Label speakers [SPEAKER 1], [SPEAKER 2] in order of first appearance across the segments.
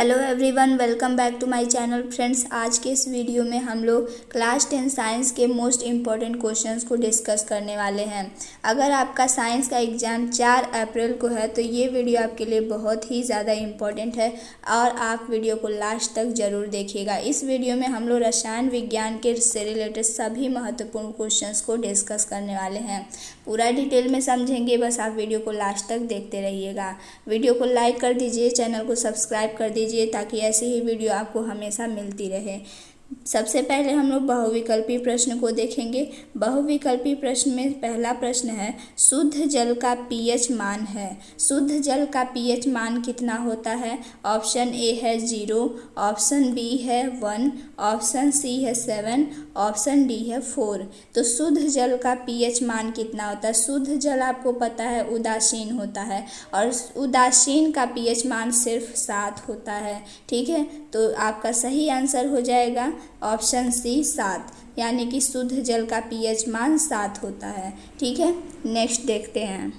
[SPEAKER 1] Hello everyone, welcome back to my channel. Friends, आज के इस वीडियो में हम लोग क्लास 10 साइंस के मोस्ट इम्पॉर्टेंट क्वेश्चंस को डिस्कस करने वाले हैं। अगर आपका साइंस का एग्ज़ाम 4 अप्रैल को है तो ये वीडियो आपके लिए बहुत ही ज़्यादा इम्पॉर्टेंट है और आप वीडियो को लास्ट तक ज़रूर देखिएगा। इस वीडियो में हम लोग रसायन विज्ञान के से रिलेटेड सभी महत्वपूर्ण क्वेश्चंस को डिस्कस करने वाले हैं। पूरा डिटेल में समझेंगे, बस आप वीडियो को लास्ट तक देखते रहिएगा। वीडियो को लाइक कर दीजिए, चैनल को सब्सक्राइब कर दीजिए ताकि ऐसी ही वीडियो आपको हमेशा मिलती रहे। सबसे पहले हम लोग बहुविकल्पी प्रश्न को देखेंगे। बहुविकल्पी प्रश्न में पहला प्रश्न है, शुद्ध जल का पीएच मान है। शुद्ध जल का पीएच मान कितना होता है? ऑप्शन ए है 0, ऑप्शन बी है 1, ऑप्शन सी है 7, ऑप्शन डी है 4। तो शुद्ध जल का पीएच मान कितना होता है? शुद्ध जल आपको पता है उदासीन होता है और उदासीन का पीएच मान सिर्फ 7 होता है। ठीक है, तो आपका सही आंसर हो जाएगा ऑप्शन सी 7, यानी कि शुद्ध जल का पीएच मान 7 होता है। ठीक है, नेक्स्ट देखते हैं।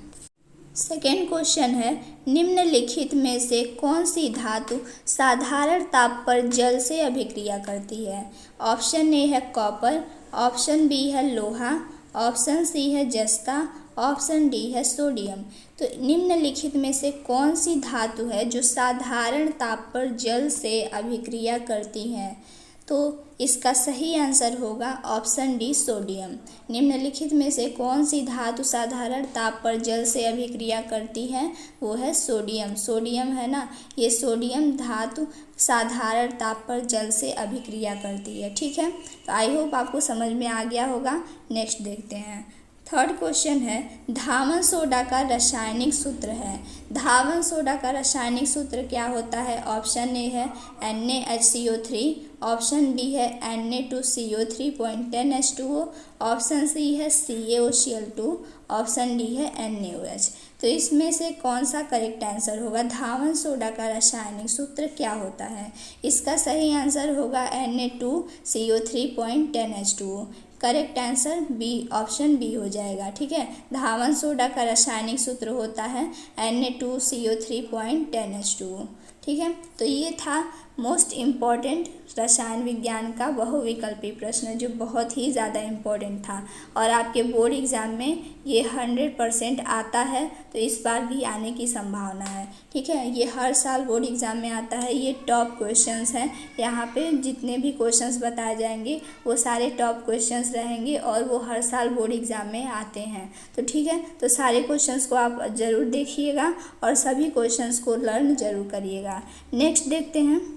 [SPEAKER 1] सेकेंड क्वेश्चन है, निम्नलिखित में से कौन सी धातु साधारण ताप पर जल से अभिक्रिया करती है? ऑप्शन ए है कॉपर, ऑप्शन बी है लोहा, ऑप्शन सी है जस्ता, ऑप्शन डी है सोडियम। तो निम्नलिखित में से कौन सी धातु है जो साधारण ताप पर जल से अभिक्रिया करती है? तो इसका सही आंसर होगा ऑप्शन डी सोडियम। निम्नलिखित में से कौन सी धातु साधारण ताप पर जल से अभिक्रिया करती है? वो है सोडियम। सोडियम है ना, ये सोडियम धातु साधारण ताप पर जल से अभिक्रिया करती है। ठीक है, तो आई होप आपको समझ में आ गया होगा। नेक्स्ट देखते हैं। थर्ड क्वेश्चन है, धावन सोडा का रासायनिक सूत्र है। धावन सोडा का रासायनिक सूत्र क्या होता है? ऑप्शन ए है NaHCO3, ऑप्शन बी है Na2CO3.10H2O, ऑप्शन सी है CaOCl2, ऑप्शन डी है NaOH। तो इसमें से कौन सा करेक्ट आंसर होगा? धावन सोडा का रासायनिक सूत्र क्या होता है? इसका सही आंसर होगा Na2CO3.10H2O। Correct answer B, option B हो जाएगा। ठीक है, धावन सोडा का रासायनिक सूत्र होता है Na2CO3.10H2O। ठीक है, तो ये था मोस्ट इम्पॉर्टेंट रसायन विज्ञान का बहुविकल्पी प्रश्न जो बहुत ही ज़्यादा इम्पॉर्टेंट था और आपके बोर्ड एग्ज़ाम में ये 100% आता है, तो इस बार भी आने की संभावना है। ठीक है, ये हर साल बोर्ड एग्ज़ाम में आता है। ये टॉप क्वेश्चंस हैं। यहाँ पे जितने भी क्वेश्चंस बताए जाएंगे वो सारे टॉप क्वेश्चंस रहेंगे और वो हर साल बोर्ड एग्ज़ाम में आते हैं। तो ठीक है, तो सारे क्वेश्चंस को आप ज़रूर देखिएगा और सभी क्वेश्चंस को लर्न ज़रूर करिएगा। नेक्स्ट देखते हैं।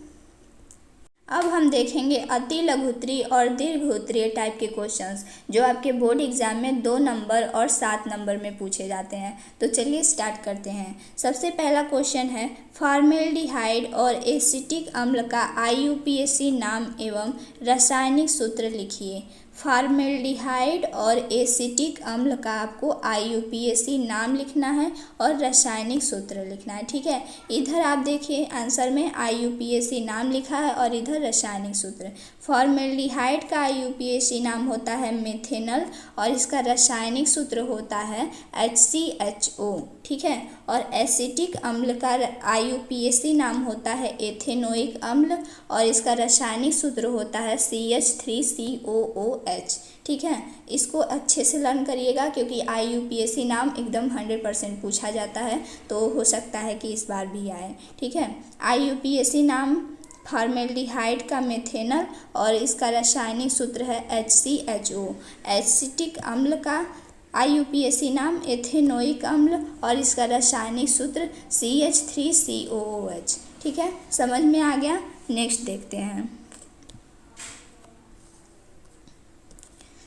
[SPEAKER 1] अब हम देखेंगे अति लघुत्तरीय और दीर्घोत्तरीय टाइप के क्वेश्चंस जो आपके बोर्ड एग्जाम में 2 नंबर और 7 नंबर में पूछे जाते हैं। तो चलिए स्टार्ट करते हैं। सबसे पहला क्वेश्चन है, फॉर्मेल्डिहाइड और एसिटिक अम्ल का IUPAC नाम एवं रासायनिक सूत्र लिखिए। फॉर्मेल्डिहाइड और एसिटिक अम्ल का आपको IUPAC नाम लिखना है और रासायनिक सूत्र लिखना है। ठीक है, इधर आप देखिए आंसर में IUPAC नाम लिखा है और इधर रासायनिक सूत्र। फॉर्मेल्डिहाइड का IUPAC नाम होता है मेथेनल और इसका रासायनिक सूत्र होता है HCHO। ठीक है, और एसिटिक अम्ल का IUPAC नाम होता है एथेनोइक अम्ल और इसका रासायनिक सूत्र होता है CH3COOH। ठीक है, इसको अच्छे से लर्न करिएगा क्योंकि IUPAC नाम एकदम 100% पूछा जाता है, तो हो सकता है कि इस बार भी आए। ठीक है, IUPAC नाम फॉर्मेल्डिहाइड का मेथेनल और इसका रासायनिक सूत्र है HCHO। एसिटिक अम्ल का IUPAC नाम एथेनोइक अम्ल और इसका रासायनिक सूत्र CH3COOH। ठीक है, समझ में आ गया। नेक्स्ट देखते हैं।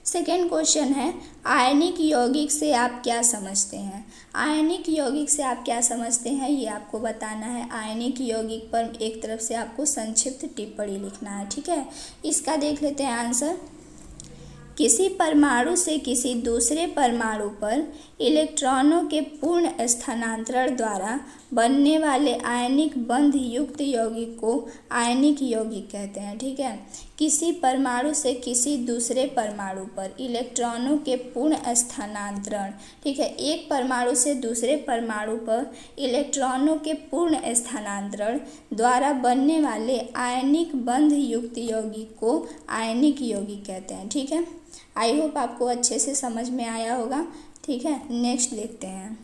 [SPEAKER 1] सेकेंड क्वेश्चन है, आयनिक यौगिक से आप क्या समझते हैं? आयनिक यौगिक से आप क्या समझते हैं ये आपको बताना है। आयनिक यौगिक पर एक तरफ से आपको संक्षिप्त टिप्पणी लिखना है। ठीक है, इसका देख लेते हैं आंसर। किसी परमाणु से किसी दूसरे परमाणु पर इलेक्ट्रॉनों के पूर्ण स्थानांतरण द्वारा बनने वाले आयनिक बंध युक्त यौगिक को आयनिक यौगिक कहते हैं। ठीक है, किसी परमाणु से किसी दूसरे परमाणु पर इलेक्ट्रॉनों के पूर्ण स्थानांतरण। ठीक है, एक परमाणु से दूसरे परमाणु पर इलेक्ट्रॉनों के पूर्ण स्थानांतरण द्वारा बनने वाले आयनिक बंध युक्त यौगिक को आयनिक यौगिक कहते हैं। ठीक है, आई होप आपको अच्छे से समझ में आया होगा। ठीक है, नेक्स्ट देखते हैं।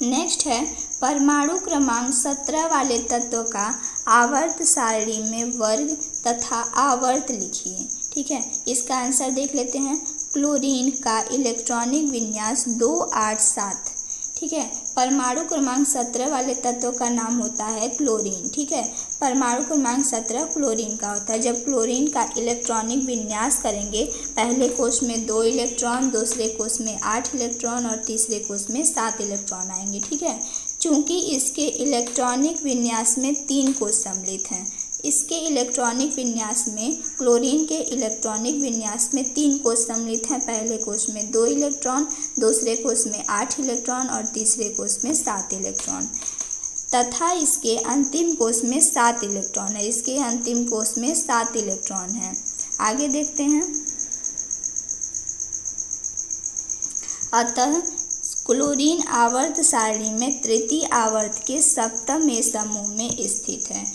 [SPEAKER 1] नेक्स्ट है परमाणु क्रमांक 17 वाले तत्व का आवर्त सारणी में वर्ग तथा आवर्त लिखिए। ठीक है, इसका आंसर देख लेते हैं। क्लोरीन का इलेक्ट्रॉनिक विन्यास 287। ठीक है, परमाणु क्रमांक 17 वाले तत्व का नाम होता है क्लोरीन। ठीक है, परमाणु क्रमांक 17 क्लोरीन का होता है। जब क्लोरीन का इलेक्ट्रॉनिक विन्यास करेंगे, पहले कोष में 2 इलेक्ट्रॉन, दूसरे कोष में 8 इलेक्ट्रॉन और तीसरे कोष में 7 इलेक्ट्रॉन आएंगे। ठीक है, चूंकि इसके इलेक्ट्रॉनिक विन्यास में 3 कोष सम्मिलित हैं, इसके इलेक्ट्रॉनिक विन्यास में क्लोरीन के इलेक्ट्रॉनिक विन्यास में 3 कोष सम्मिलित हैं। पहले कोष में 2 इलेक्ट्रॉन, दूसरे कोष में 8 इलेक्ट्रॉन और तीसरे कोष में 7 इलेक्ट्रॉन तथा इसके अंतिम कोष में 7 इलेक्ट्रॉन है। इसके अंतिम कोष में 7 इलेक्ट्रॉन है। आगे देखते हैं। अतः क्लोरीन आवर्त सारणी में तृतीय आवर्त के सप्तम समूह में स्थित है।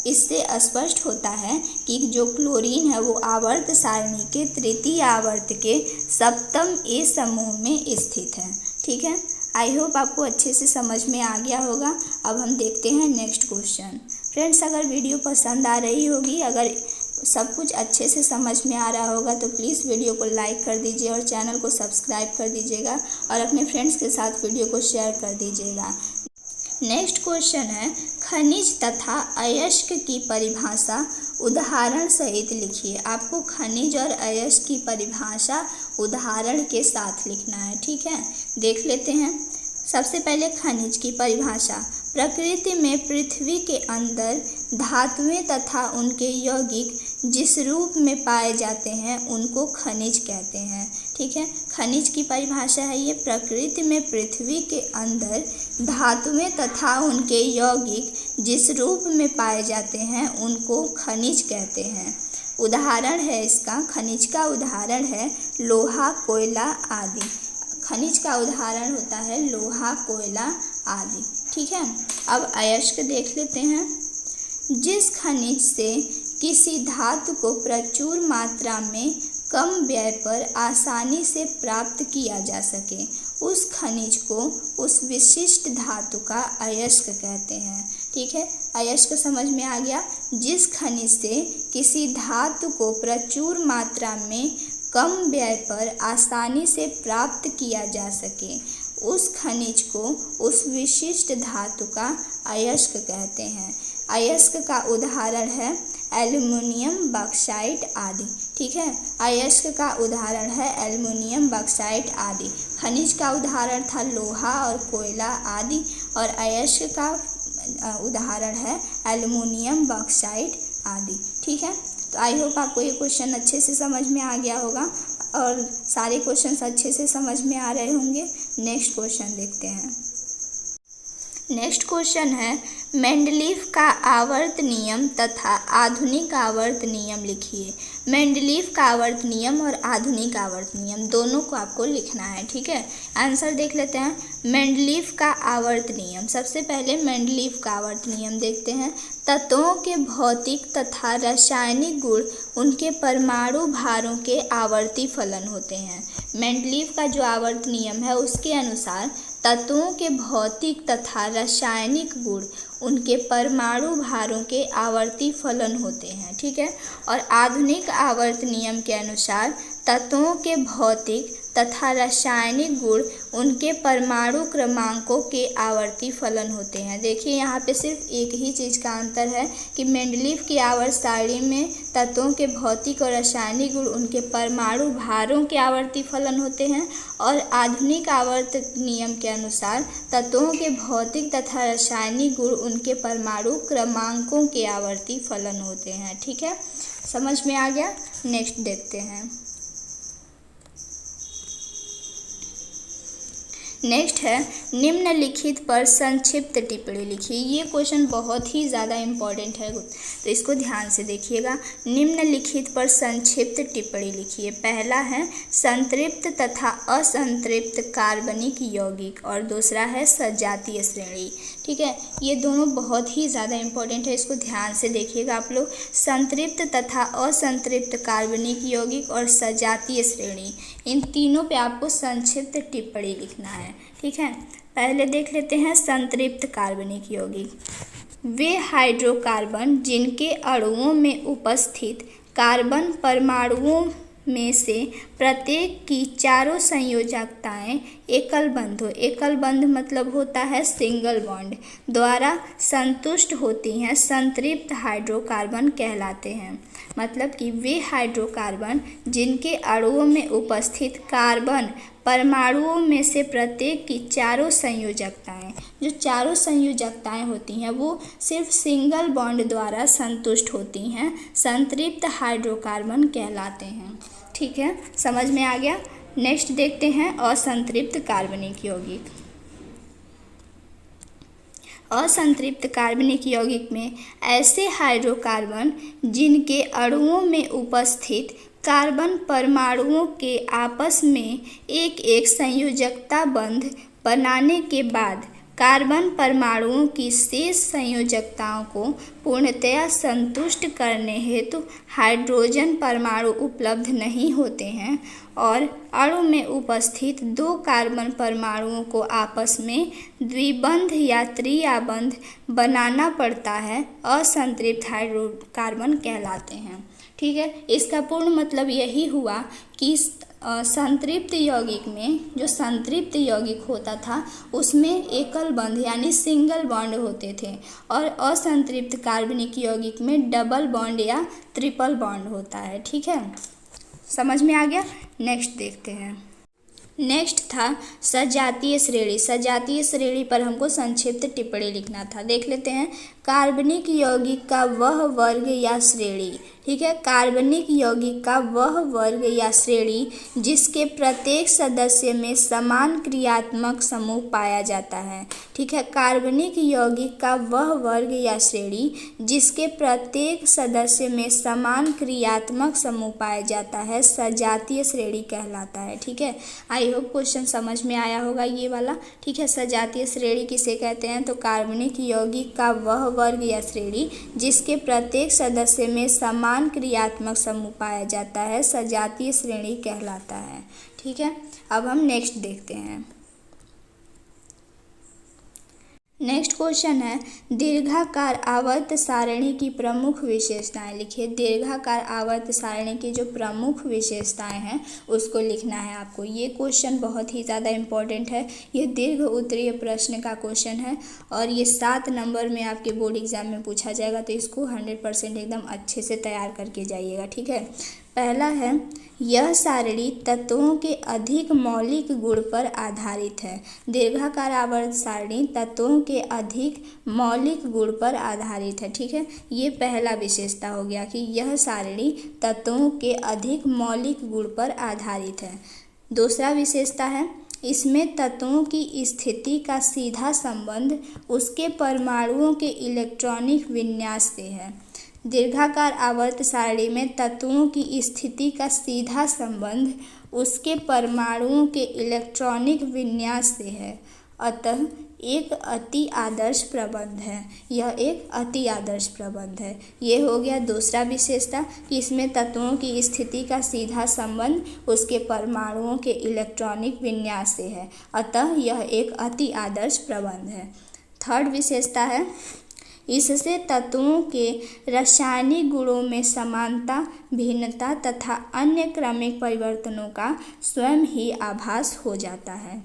[SPEAKER 1] इससे स्पष्ट होता है कि जो क्लोरीन है वो आवर्त सारणी के तृतीय आवर्त के सप्तम समूह में स्थित है। ठीक है, आई होप आपको अच्छे से समझ में आ गया होगा। अब हम देखते हैं नेक्स्ट क्वेश्चन। फ्रेंड्स, अगर वीडियो पसंद आ रही होगी, अगर सब कुछ अच्छे से समझ में आ रहा होगा तो प्लीज़ वीडियो को लाइक कर दीजिए और चैनल को सब्सक्राइब कर दीजिएगा और अपने फ्रेंड्स के साथ वीडियो को शेयर कर दीजिएगा। नेक्स्ट क्वेश्चन है, खनिज तथा अयस्क की परिभाषा उदाहरण सहित लिखिए। आपको खनिज और अयस्क की परिभाषा उदाहरण के साथ लिखना है। ठीक है, देख लेते हैं। सबसे पहले खनिज की परिभाषा। प्रकृति में पृथ्वी के अंदर धातुएं तथा उनके यौगिक जिस रूप में पाए जाते हैं उनको खनिज कहते हैं। ठीक है, खनिज की परिभाषा है ये। प्रकृति में पृथ्वी के अंदर धातुएं तथा उनके यौगिक जिस रूप में पाए जाते हैं उनको खनिज कहते हैं। उदाहरण है इसका, खनिज का उदाहरण है लोहा, कोयला आदि। खनिज का उदाहरण होता है लोहा, कोयला आदि। ठीक है, अब अयस्क देख लेते हैं। जिस खनिज से किसी धातु को प्रचुर मात्रा में कम व्यय पर आसानी से प्राप्त किया जा सके उस खनिज को उस विशिष्ट धातु का अयस्क कहते हैं। ठीक है, अयस्क समझ में आ गया। जिस खनिज से किसी धातु को प्रचुर मात्रा में कम व्यय पर आसानी से प्राप्त किया जा सके उस खनिज को उस विशिष्ट धातु का अयस्क कहते हैं। अयस्क का उदाहरण है एल्युमिनियम, बॉक्साइट आदि। ठीक है, अयस्क का उदाहरण है एल्युमिनियम, बॉक्साइट आदि। खनिज का उदाहरण था लोहा और कोयला आदि और अयस्क का उदाहरण है एल्युमिनियम, बॉक्साइट आदि। ठीक है, तो आई होप आपको ये क्वेश्चन अच्छे से समझ में आ गया होगा और सारे क्वेश्चंस अच्छे से समझ में आ रहे होंगे। नेक्स्ट क्वेश्चन देखते हैं। नेक्स्ट क्वेश्चन है, मेंडलीफ का आवर्त नियम तथा आधुनिक आवर्त नियम लिखिए। मेंडलीफ का आवर्त नियम और आधुनिक आवर्त नियम दोनों को आपको लिखना है। ठीक है, आंसर देख लेते हैं। मेंडलीफ का आवर्त नियम। सबसे पहले मेंडलीफ का आवर्त नियम देखते हैं। तत्वों के भौतिक तथा रासायनिक गुण उनके परमाणु भारों के आवर्ती फलन होते हैं। मेंडलीफ का जो आवर्त नियम है उसके अनुसार तत्वों के भौतिक तथा रासायनिक गुण उनके परमाणु भारों के आवर्ती फलन होते हैं। ठीक है, और आधुनिक आवर्त नियम के अनुसार तत्वों के भौतिक तथा रासायनिक गुण उनके परमाणु क्रमांकों के आवर्ती फलन होते हैं। देखिए यहाँ पे सिर्फ एक ही चीज़ का अंतर है कि मेंडलीफ की आवर्त सारणी में तत्वों के भौतिक और रासायनिक गुण उनके परमाणु भारों के आवर्ती फलन होते हैं और आधुनिक आवर्त नियम के अनुसार तत्वों के भौतिक तथा रासायनिक गुण उनके परमाणु क्रमांकों के आवर्ती फलन होते हैं। ठीक है, समझ में आ गया। नेक्स्ट देखते हैं। नेक्स्ट है निम्नलिखित पर संक्षिप्त टिप्पणी लिखिए। ये क्वेश्चन बहुत ही ज़्यादा इम्पोर्टेंट है, तो इसको ध्यान से देखिएगा। निम्नलिखित पर संक्षिप्त टिप्पणी लिखिए। पहला है संतृप्त तथा असंतृप्त कार्बनिक यौगिक और दूसरा है सजातीय श्रेणी। ठीक है, ये दोनों बहुत ही ज़्यादा इम्पोर्टेंट है, इसको ध्यान से देखिएगा आप लोग। संतृप्त तथा असंतृप्त कार्बनिक यौगिक और सजातीय श्रेणी, इन तीनों पे आपको संक्षिप्त टिप्पणी लिखना है। ठीक है, पहले देख लेते हैं संतृप्त कार्बनिक यौगिक। वे हाइड्रोकार्बन जिनके अणुओं में उपस्थित कार्बन परमाणुओं में से प्रत्येक की चारों संयोजकताएं एकल बंध हो, एकल बंध मतलब होता है सिंगल बॉन्ड, द्वारा संतुष्ट होती हैं, संतृप्त हाइड्रोकार्बन कहलाते हैं। मतलब कि वे हाइड्रोकार्बन जिनके अणुओं में उपस्थित कार्बन परमाणुओं में से प्रत्येक की चारों संयोजकताएं, जो चारों संयोजकताएं होती हैं वो सिर्फ सिंगल बॉन्ड द्वारा संतुष्ट होती हैं, संतृप्त हाइड्रोकार्बन कहलाते हैं। ठीक है, समझ में आ गया। नेक्स्ट देखते हैं असंतृप्त कार्बनिक यौगिक। असंतृप्त कार्बनिक यौगिक में ऐसे हाइड्रोकार्बन जिनके अणुओं में उपस्थित कार्बन परमाणुओं के आपस में एक एक संयोजकता बंध बनाने के बाद कार्बन परमाणुओं की शेष संयोजकताओं को पूर्णतया संतुष्ट करने हेतु हाइड्रोजन परमाणु उपलब्ध नहीं होते हैं और अणु में उपस्थित दो कार्बन परमाणुओं को आपस में द्विबंध या त्रिआबंध बनाना पड़ता है, असंतृप्त हाइड्रोकार्बन कहलाते हैं। ठीक है, इसका पूर्ण मतलब यही हुआ कि संतृप्त यौगिक में, जो संतृप्त यौगिक होता था उसमें एकल बंध यानी सिंगल बॉन्ड होते थे और असंतृप्त कार्बनिक यौगिक में डबल बॉन्ड या ट्रिपल बॉन्ड होता है। ठीक है, समझ में आ गया। नेक्स्ट देखते हैं। नेक्स्ट था सजातीय श्रेणी। सजातीय श्रेणी पर हमको संक्षिप्त टिप्पणी लिखना था। देख लेते हैं। कार्बनिक यौगिक का वह वर्ग या श्रेणी, ठीक है, कार्बनिक यौगिक का वह वर्ग या श्रेणी जिसके प्रत्येक सदस्य में समान क्रियात्मक समूह पाया जाता है। ठीक है, कार्बनिक यौगिक का वह वर्ग या श्रेणी जिसके प्रत्येक सदस्य में समान क्रियात्मक समूह पाया जाता है सजातीय श्रेणी कहलाता है। ठीक है, आई होप क्वेश्चन समझ में आया होगा ये वाला। ठीक है, सजातीय श्रेणी किसे कहते हैं? तो कार्बनिक यौगिक का वह वर्ग या श्रेणी जिसके प्रत्येक सदस्य में समान क्रियात्मक समूह पाया जाता है सजातीय श्रेणी कहलाता है। ठीक है, अब हम नेक्स्ट देखते हैं। नेक्स्ट क्वेश्चन है दीर्घाकार आवर्त सारणी की प्रमुख विशेषताएं लिखिए। दीर्घाकार आवर्त सारणी की जो प्रमुख विशेषताएं हैं उसको लिखना है आपको। ये क्वेश्चन बहुत ही ज़्यादा इम्पोर्टेंट है। ये दीर्घ उत्तरीय प्रश्न का क्वेश्चन है और ये 7 नंबर में आपके बोर्ड एग्जाम में पूछा जाएगा, तो इसको 100% एकदम अच्छे से तैयार करके जाइएगा। ठीक है, पहला है यह सारणी तत्वों के अधिक मौलिक गुण पर आधारित है। दीर्घाकार आवर्त सारणी तत्वों के अधिक मौलिक गुण पर आधारित है। ठीक है, ये पहला विशेषता हो गया कि यह सारणी तत्वों के अधिक मौलिक गुण पर आधारित है। दूसरा विशेषता है इसमें तत्वों की स्थिति का सीधा संबंध उसके परमाणुओं के इलेक्ट्रॉनिक विन्यास से है। दीर्घाकार आवर्त सारणी में तत्वों की स्थिति का सीधा संबंध उसके परमाणुओं के इलेक्ट्रॉनिक विन्यास से है, अतः एक अति आदर्श प्रबंध है। यह एक अति आदर्श प्रबंध है। ये हो गया दूसरा विशेषता कि इसमें तत्वों की स्थिति का सीधा संबंध उसके परमाणुओं के इलेक्ट्रॉनिक विन्यास से है, अतः यह एक अति आदर्श प्रबंध है। थर्ड विशेषता है इससे तत्वों के रासायनिक गुणों में समानता, भिन्नता तथा अन्य क्रमिक परिवर्तनों का स्वयं ही आभास हो जाता है।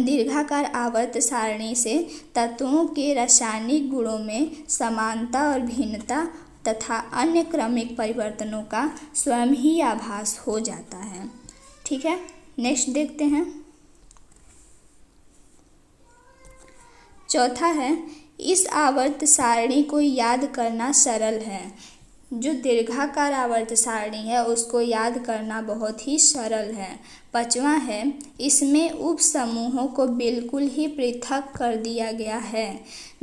[SPEAKER 1] दीर्घाकार आवर्त सारणी से तत्वों के रासायनिक गुणों में समानता और भिन्नता तथा अन्य क्रमिक परिवर्तनों का स्वयं ही आभास हो जाता है। ठीक है, नेक्स्ट देखते हैं। चौथा है इस आवर्त सारणी को याद करना सरल है। जो दीर्घाकार आवर्त सारणी है उसको याद करना बहुत ही सरल है। 5वां है, इसमें उप समूहों को बिल्कुल ही पृथक कर दिया गया है।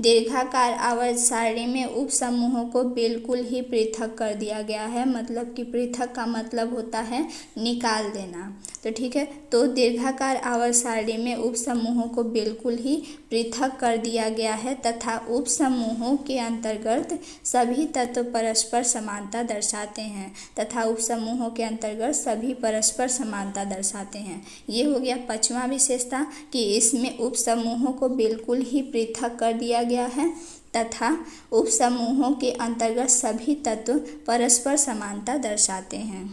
[SPEAKER 1] दीर्घाकार आवर्त सारणी में उप समूहों को बिल्कुल ही पृथक कर दिया गया है, मतलब कि पृथक का मतलब होता है निकाल देना। तो ठीक है, तो दीर्घाकार आवर्त सारणी में उप समूहों को बिल्कुल ही पृथक कर दिया गया है तथा उप समूहों के अंतर्गत सभी तत्व परस्पर समानता दर्शाते हैं तथा उप समूहों के अंतर्गत सभी परस्पर समानता दर्शाते हैं। ये हो गया 5वां विशेषता कि इसमें उप समूहों को बिल्कुल ही पृथक कर दिया गया है तथा उप समूहों के अंतर्गत सभी तत्व परस्पर समानता दर्शाते हैं।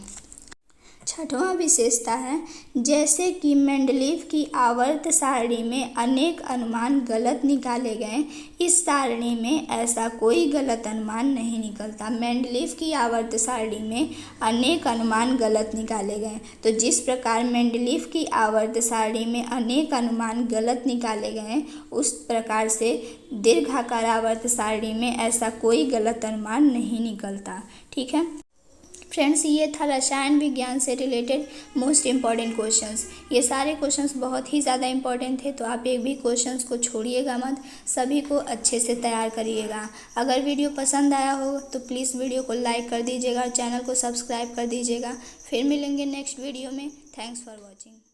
[SPEAKER 1] 6वां विशेषता है, जैसे कि मेंडलीव की आवर्त सारणी में अनेक अनुमान गलत निकाले गए, इस सारणी में ऐसा कोई गलत अनुमान नहीं निकलता। मेंडलीव की आवर्त सारणी में अनेक अनुमान गलत निकाले गए, तो जिस प्रकार मेंडलीव की आवर्त सारणी में अनेक अनुमान गलत निकाले गए, उस प्रकार से दीर्घाकार आवर्त सारणी में ऐसा कोई गलत अनुमान नहीं निकलता। ठीक है फ्रेंड्स, ये था रसायन विज्ञान से रिलेटेड मोस्ट इम्पॉर्टेंट क्वेश्चंस। ये सारे क्वेश्चंस बहुत ही ज़्यादा इम्पॉर्टेंट थे, तो आप एक भी क्वेश्चंस को छोड़िएगा मत, सभी को अच्छे से तैयार करिएगा। अगर वीडियो पसंद आया हो तो प्लीज़ वीडियो को लाइक कर दीजिएगा और चैनल को सब्सक्राइब कर दीजिएगा। फिर मिलेंगे नेक्स्ट वीडियो में। Thanks for watching.